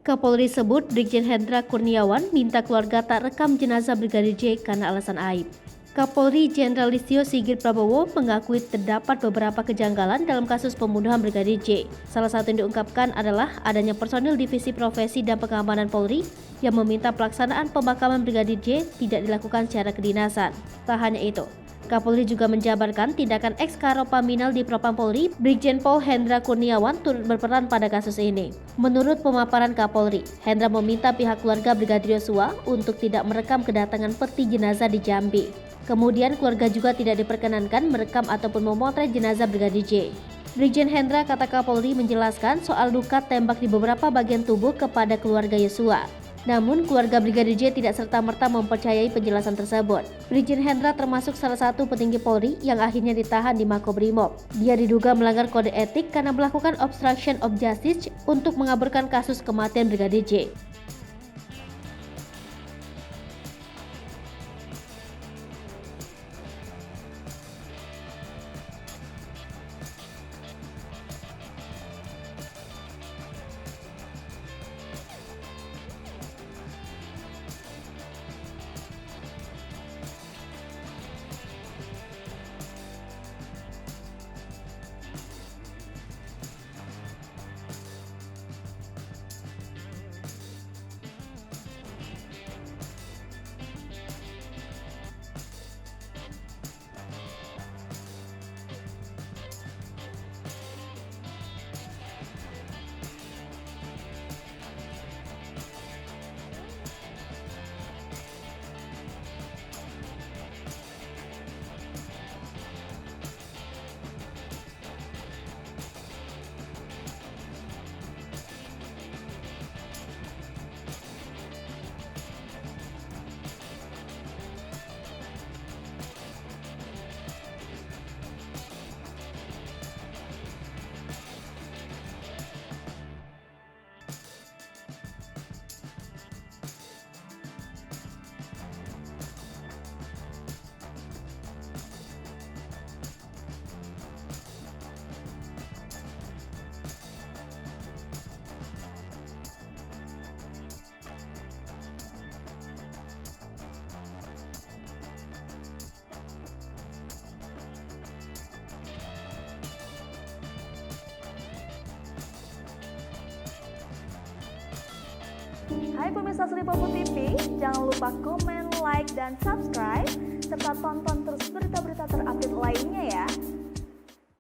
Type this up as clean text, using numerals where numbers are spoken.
Kapolri sebut Brigjen Hendra Kurniawan minta keluarga tak rekam jenazah Brigadir J karena alasan aib. Kapolri Jenderal Listio Sigit Prabowo mengakui terdapat beberapa kejanggalan dalam kasus pembunuhan Brigadir J. Salah satu yang diungkapkan adalah adanya personil Divisi Profesi dan Pengamanan Polri yang meminta pelaksanaan pemakaman Brigadir J tidak dilakukan secara kedinasan. Tak hanya itu, Kapolri juga menjabarkan tindakan ex-Karopaminal di Propam Polri, Brigjen Pol Hendra Kurniawan turut berperan pada kasus ini. Menurut pemaparan Kapolri, Hendra meminta pihak keluarga Brigadir Yosua untuk tidak merekam kedatangan peti jenazah di Jambi. Kemudian keluarga juga tidak diperkenankan merekam ataupun memotret jenazah Brigadir J. Brigjen Hendra, kata Kapolri, menjelaskan soal luka tembak di beberapa bagian tubuh kepada keluarga Yosua. Namun, keluarga Brigadir J tidak serta-merta mempercayai penjelasan tersebut. Brigjen Hendra termasuk salah satu petinggi Polri yang akhirnya ditahan di Makobrimob. Dia diduga melanggar kode etik karena melakukan obstruction of justice untuk mengaburkan kasus kematian Brigadir J. Hai pemirsa Sri Popo TV, jangan lupa komen, like, dan subscribe, serta tonton terus berita-berita terupdate lainnya ya.